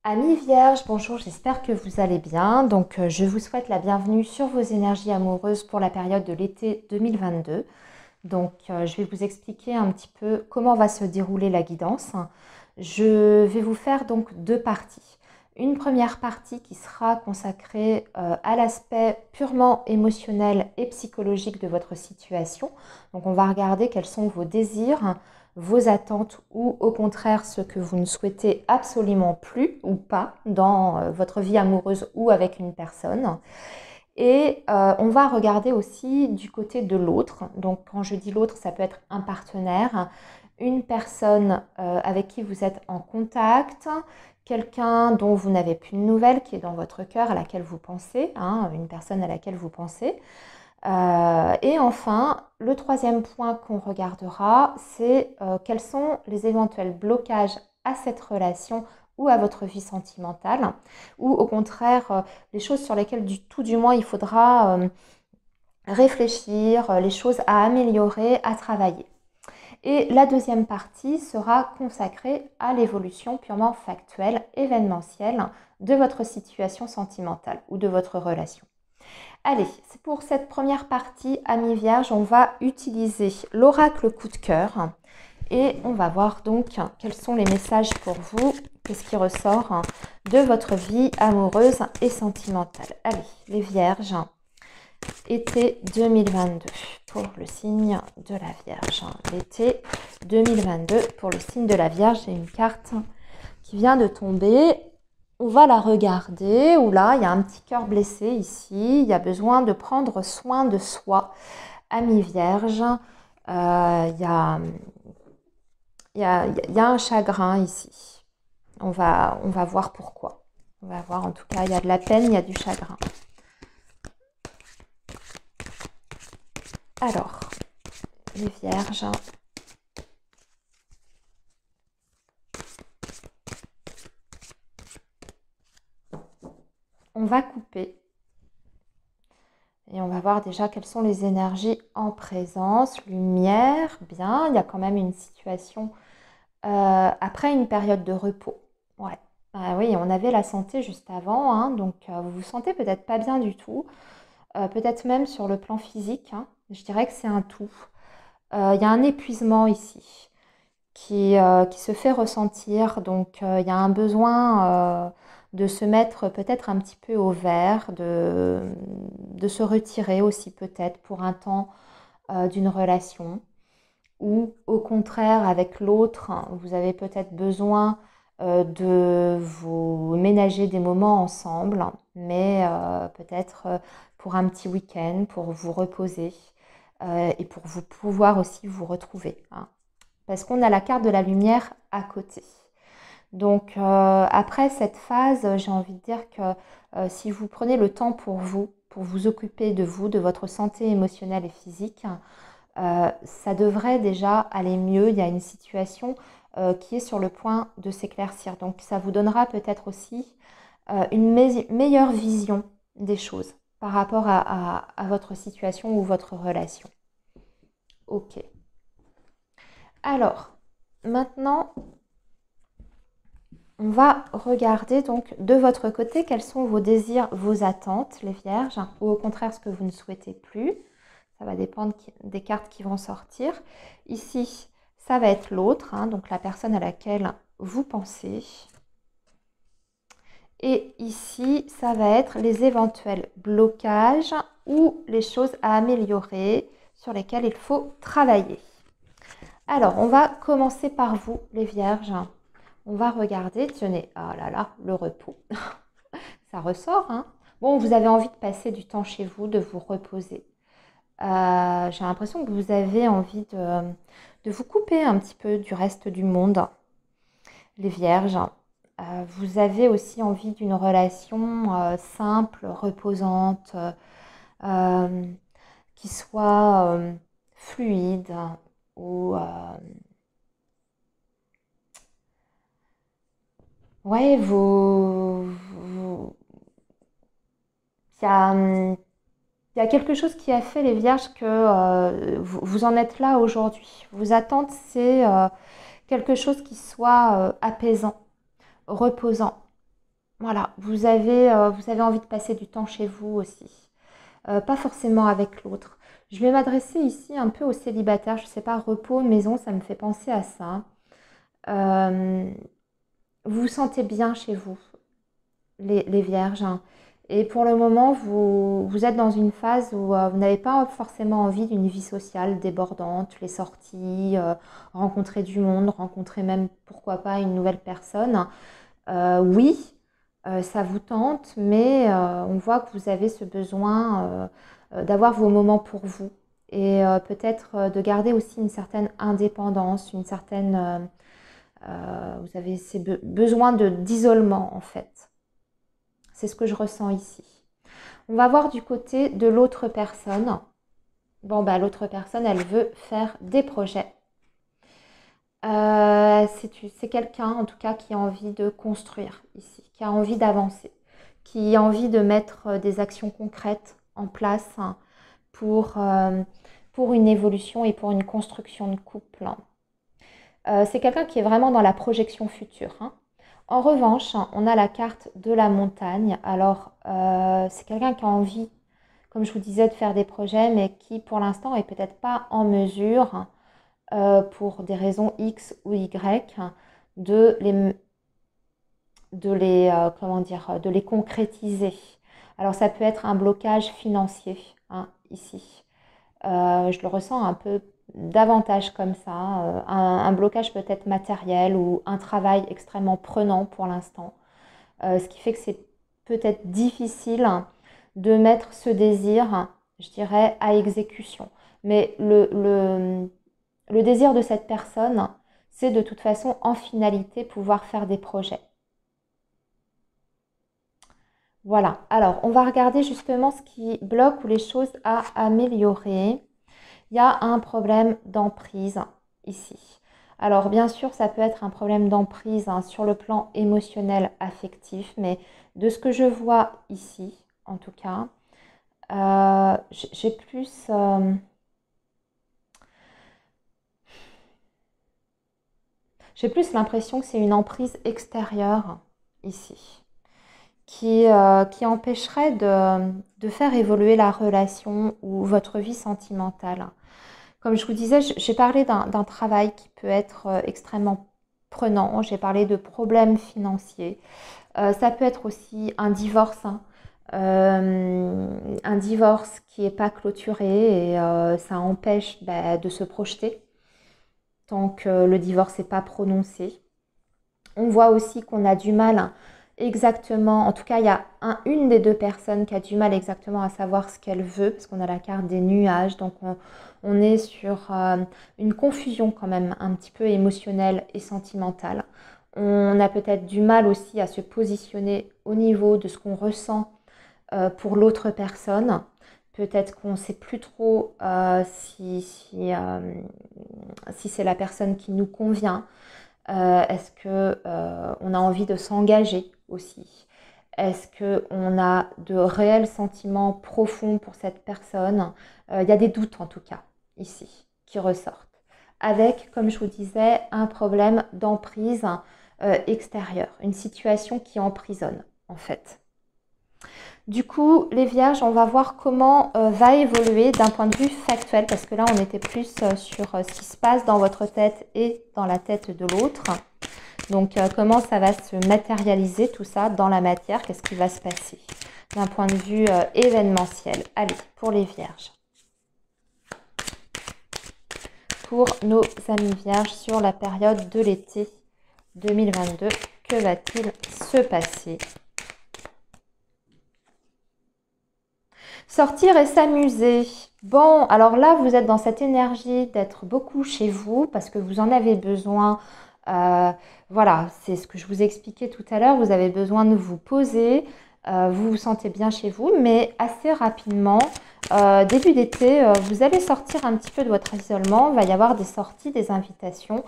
Amis Vierges, bonjour, j'espère que vous allez bien. Je vous souhaite la bienvenue sur vos énergies amoureuses pour la période de l'été 2022. Je vais vous expliquer un petit peu comment va se dérouler la guidance. Je vais vous faire donc deux parties. Une première partie qui sera consacrée à l'aspect purement émotionnel et psychologique de votre situation. Donc, on va regarder quels sont vos désirs, vos attentes ou au contraire ce que vous ne souhaitez absolument plus ou pas dans votre vie amoureuse ou avec une personne. Et on va regarder aussi du côté de l'autre. Donc quand je dis l'autre, ça peut être un partenaire, une personne avec qui vous êtes en contact, quelqu'un dont vous n'avez plus de nouvelles, qui est dans votre cœur, à laquelle vous pensez, hein, une personne à laquelle vous pensez. Et enfin, le troisième point qu'on regardera, c'est quels sont les éventuels blocages à cette relation ou à votre vie sentimentale, ou au contraire, les choses sur lesquelles tout du moins il faudra réfléchir, les choses à améliorer, à travailler. Et la deuxième partie sera consacrée à l'évolution purement factuelle, événementielle de votre situation sentimentale ou de votre relation. Allez, c'est pour cette première partie, amis vierges, on va utiliser l'oracle coup de cœur et on va voir donc quels sont les messages pour vous, qu'est-ce qui ressort de votre vie amoureuse et sentimentale. Allez, les vierges, été 2022 pour le signe de la Vierge. L'été 2022 pour le signe de la Vierge, j'ai une carte qui vient de tomber. On va la regarder, où là, il y a un petit cœur blessé ici. Il y a besoin de prendre soin de soi. Amis vierge, il y a un chagrin ici. On va voir pourquoi. On va voir, en tout cas, il y a de la peine, il y a du chagrin. Alors, les vierges... On va couper et on va voir déjà quelles sont les énergies en présence. Lumière, bien, il y a quand même une situation après une période de repos. Ouais, oui, on avait la santé juste avant, hein, vous vous sentez peut-être pas bien du tout, peut-être même sur le plan physique, hein, je dirais que c'est un tout. Il y a un épuisement ici qui se fait ressentir. Il y a un besoin de se mettre peut-être un petit peu au vert, de se retirer aussi peut-être pour un temps d'une relation. Ou au contraire, avec l'autre, vous avez peut-être besoin de vous ménager des moments ensemble, mais peut-être pour un petit week-end, pour vous reposer et pour vous pouvoir aussi vous retrouver, hein, parce qu'on a la carte de la lumière à côté. Après cette phase, j'ai envie de dire que si vous prenez le temps pour vous occuper de vous, de votre santé émotionnelle et physique, ça devrait déjà aller mieux. Il y a une situation qui est sur le point de s'éclaircir. Donc ça vous donnera peut-être aussi une meilleure vision des choses par rapport à votre situation ou votre relation. Ok. Alors, maintenant, on va regarder donc de votre côté quels sont vos désirs, vos attentes, les vierges, ou au contraire ce que vous ne souhaitez plus. Ça va dépendre des cartes qui vont sortir. Ici, ça va être l'autre, hein, donc la personne à laquelle vous pensez. Et ici, ça va être les éventuels blocages ou les choses à améliorer sur lesquelles il faut travailler. Alors, on va commencer par vous, les vierges. On va regarder, tenez, oh là là, le repos. Ça ressort, hein. Bon, vous avez envie de passer du temps chez vous, de vous reposer. J'ai l'impression que vous avez envie de vous couper un petit peu du reste du monde, les vierges. Vous avez aussi envie d'une relation simple, reposante, qui soit fluide ou... ouais, il y a quelque chose qui a fait, les vierges, que vous en êtes là aujourd'hui. Vos attentes, c'est quelque chose qui soit apaisant, reposant. Voilà, vous avez envie de passer du temps chez vous aussi. Pas forcément avec l'autre. Je vais m'adresser ici un peu aux célibataires. Je ne sais pas, repos, maison, ça me fait penser à ça. Euh, vous vous sentez bien chez vous, les vierges, hein. Et pour le moment, vous êtes dans une phase où vous n'avez pas forcément envie d'une vie sociale débordante, les sorties, rencontrer du monde, rencontrer même, pourquoi pas, une nouvelle personne. Oui, ça vous tente, mais on voit que vous avez ce besoin d'avoir vos moments pour vous et peut-être de garder aussi une certaine indépendance, une certaine... vous avez ces besoins d'isolement en fait. C'est ce que je ressens ici. On va voir du côté de l'autre personne. Bon, bah, l'autre personne, elle veut faire des projets. C'est quelqu'un, en tout cas, qui a envie de construire ici, qui a envie d'avancer, qui a envie de mettre des actions concrètes en place, hein, pour une évolution et pour une construction de couple, hein. C'est quelqu'un qui est vraiment dans la projection future, hein. En revanche, hein, on a la carte de la montagne. Alors, c'est quelqu'un qui a envie, comme je vous disais, de faire des projets, mais qui, pour l'instant, est peut-être pas en mesure, pour des raisons X ou Y, de les, comment dire, de les concrétiser. Alors, ça peut être un blocage financier, hein, ici. Je le ressens un peu davantage comme ça, un blocage peut-être matériel ou un travail extrêmement prenant pour l'instant. Ce qui fait que c'est peut-être difficile de mettre ce désir, je dirais, à exécution. Mais le désir de cette personne, c'est de toute façon, en finalité, pouvoir faire des projets. Voilà, alors on va regarder justement ce qui bloque ou les choses à améliorer. Il y a un problème d'emprise ici. Alors bien sûr, ça peut être un problème d'emprise, hein, sur le plan émotionnel, affectif, mais de ce que je vois ici, en tout cas, j'ai plus, j'ai plus l'impression que c'est une emprise extérieure ici, qui empêcherait de faire évoluer la relation ou votre vie sentimentale. Comme je vous disais, j'ai parlé d'un travail qui peut être extrêmement prenant. J'ai parlé de problèmes financiers. Ça peut être aussi un divorce, hein. Un divorce qui n'est pas clôturé et ça empêche, bah, de se projeter tant que le divorce n'est pas prononcé. On voit aussi qu'on a du mal exactement, en tout cas il y a une des deux personnes qui a du mal exactement à savoir ce qu'elle veut, parce qu'on a la carte des nuages, donc on est sur une confusion quand même un petit peu émotionnelle et sentimentale. On a peut-être du mal aussi à se positionner au niveau de ce qu'on ressent pour l'autre personne. Peut-être qu'on ne sait plus trop si c'est la personne qui nous convient. Est-ce que on a envie de s'engager aussi? Est-ce qu'on a de réels sentiments profonds pour cette personne? Il y a des doutes en tout cas ici qui ressortent. Avec, comme je vous disais, un problème d'emprise extérieure, une situation qui emprisonne en fait. Du coup, les vierges, on va voir comment va évoluer d'un point de vue factuel, parce que là, on était plus sur ce qui se passe dans votre tête et dans la tête de l'autre. Donc, comment ça va se matérialiser tout ça dans la matière, qu'est-ce qui va se passer d'un point de vue événementiel. Allez, pour les vierges. Pour nos amis vierges sur la période de l'été 2022, que va-t-il se passer? Sortir et s'amuser. Bon, alors là, vous êtes dans cette énergie d'être beaucoup chez vous parce que vous en avez besoin. Voilà, c'est ce que je vous expliquais tout à l'heure. Vous avez besoin de vous poser. Vous vous sentez bien chez vous, mais assez rapidement, début d'été, vous allez sortir un petit peu de votre isolement. Il va y avoir des sorties, des invitations.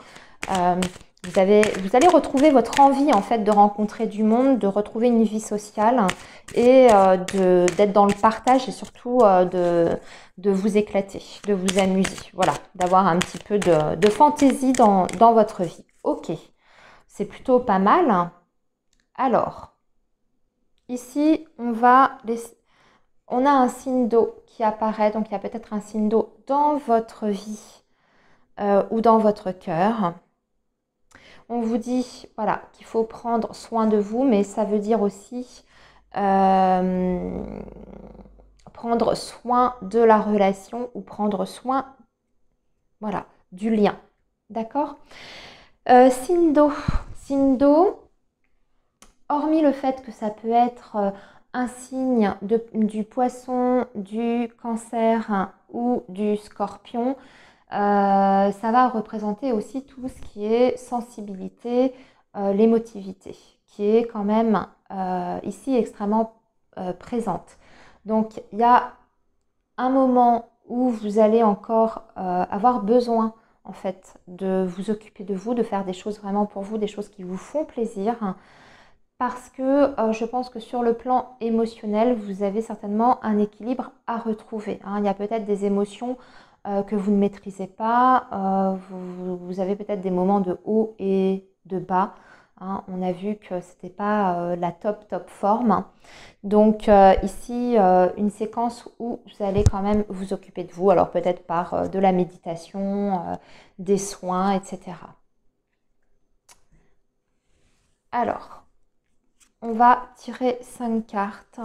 Vous allez retrouver votre envie en fait de rencontrer du monde, de retrouver une vie sociale et d'être dans le partage et surtout de vous éclater, de vous amuser. Voilà, d'avoir un petit peu de fantaisie dans votre vie. Ok, c'est plutôt pas mal. Alors, Ici, on a un signe d'eau qui apparaît, donc il y a peut-être un signe d'eau dans votre vie ou dans votre cœur. On vous dit voilà, qu'il faut prendre soin de vous, mais ça veut dire aussi prendre soin de la relation ou prendre soin voilà, du lien. D'accord. Signe d'eau. Signe d'eau, hormis le fait que ça peut être un signe du poisson, du cancer ou du scorpion, ça va représenter aussi tout ce qui est sensibilité, l'émotivité, qui est quand même ici extrêmement présente. Donc il y a un moment où vous allez encore avoir besoin en fait de vous occuper de vous, de faire des choses vraiment pour vous, des choses qui vous font plaisir, parce que je pense que sur le plan émotionnel, vous avez certainement un équilibre à retrouver. Il y a peut-être des émotions que vous ne maîtrisez pas, vous avez peut-être des moments de haut et de bas. On a vu que ce n'était pas la top forme. Donc ici, une séquence où vous allez quand même vous occuper de vous, alors peut-être par de la méditation, des soins, etc. Alors, on va tirer 5 cartes.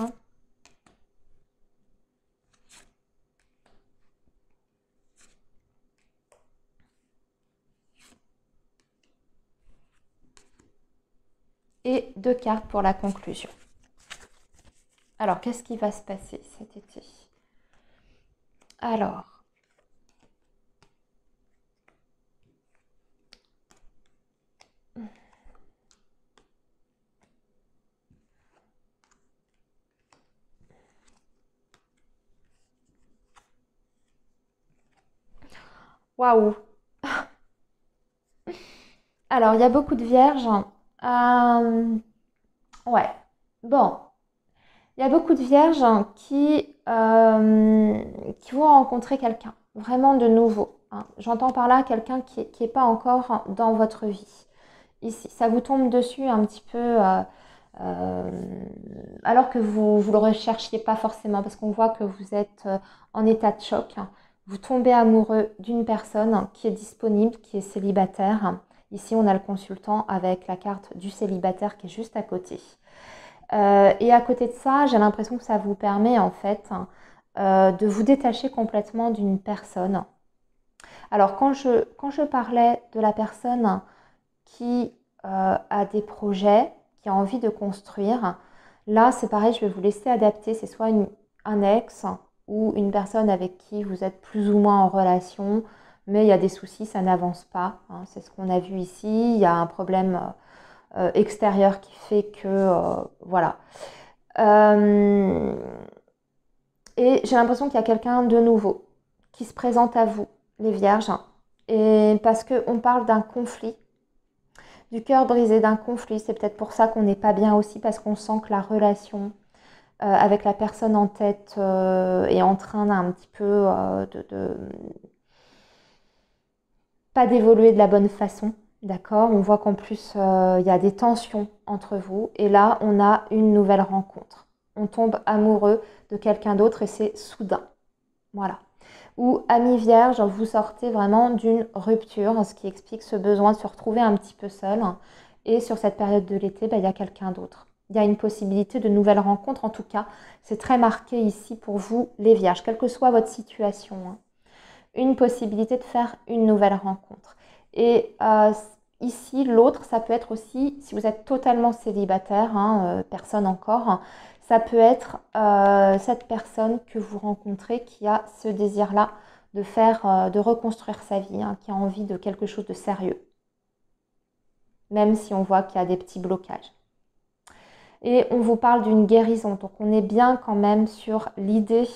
Et 2 cartes pour la conclusion. Alors, qu'est-ce qui va se passer cet été? Alors, waouh! Alors, il y a beaucoup de vierges. Ouais, bon. Il y a beaucoup de vierges qui vont rencontrer quelqu'un, vraiment de nouveau. J'entends par là quelqu'un qui n'est pas encore dans votre vie. Ici, ça vous tombe dessus un petit peu alors que vous ne le recherchiez pas forcément, parce qu'on voit que vous êtes en état de choc. Vous tombez amoureux d'une personne qui est disponible, qui est célibataire. Ici, on a le consultant avec la carte du célibataire qui est juste à côté. Et à côté de ça, j'ai l'impression que ça vous permet en fait de vous détacher complètement d'une personne. Alors quand je parlais de la personne qui a des projets, qui a envie de construire, là c'est pareil, je vais vous laisser adapter. C'est soit un ex ou une personne avec qui vous êtes plus ou moins en relation, mais il y a des soucis, ça n'avance pas. C'est ce qu'on a vu ici. Il y a un problème extérieur qui fait que voilà. Et j'ai l'impression qu'il y a quelqu'un de nouveau qui se présente à vous, les vierges, et parce qu'on parle d'un conflit, du cœur brisé, d'un conflit. C'est peut-être pour ça qu'on n'est pas bien aussi, parce qu'on sent que la relation avec la personne en tête est en train d'un petit peu pas d'évoluer de la bonne façon. D'accord, on voit qu'en plus, il y a des tensions entre vous. Et là, on a une nouvelle rencontre. On tombe amoureux de quelqu'un d'autre et c'est soudain. Voilà. Ou ami vierge, vous sortez vraiment d'une rupture, ce qui explique ce besoin de se retrouver un petit peu seul. Et sur cette période de l'été, il y a quelqu'un d'autre. Il y a une possibilité de nouvelles rencontres. En tout cas, c'est très marqué ici pour vous, les vierges, quelle que soit votre situation. Une possibilité de faire une nouvelle rencontre. Et ici, l'autre, ça peut être aussi, si vous êtes totalement célibataire, personne encore, ça peut être cette personne que vous rencontrez qui a ce désir-là de reconstruire sa vie, qui a envie de quelque chose de sérieux, même si on voit qu'il y a des petits blocages. Et on vous parle d'une guérison, donc on est bien quand même sur l'idée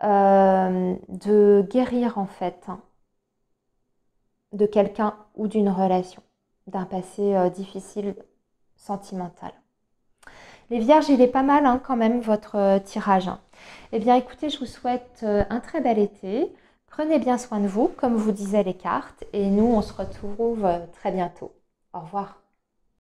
de guérir en fait de quelqu'un ou d'une relation, d'un passé difficile, sentimental. Les vierges, il est pas mal quand même votre tirage. Eh bien écoutez, je vous souhaite un très bel été. Prenez bien soin de vous, comme vous disaient les cartes, et nous on se retrouve très bientôt. Au revoir.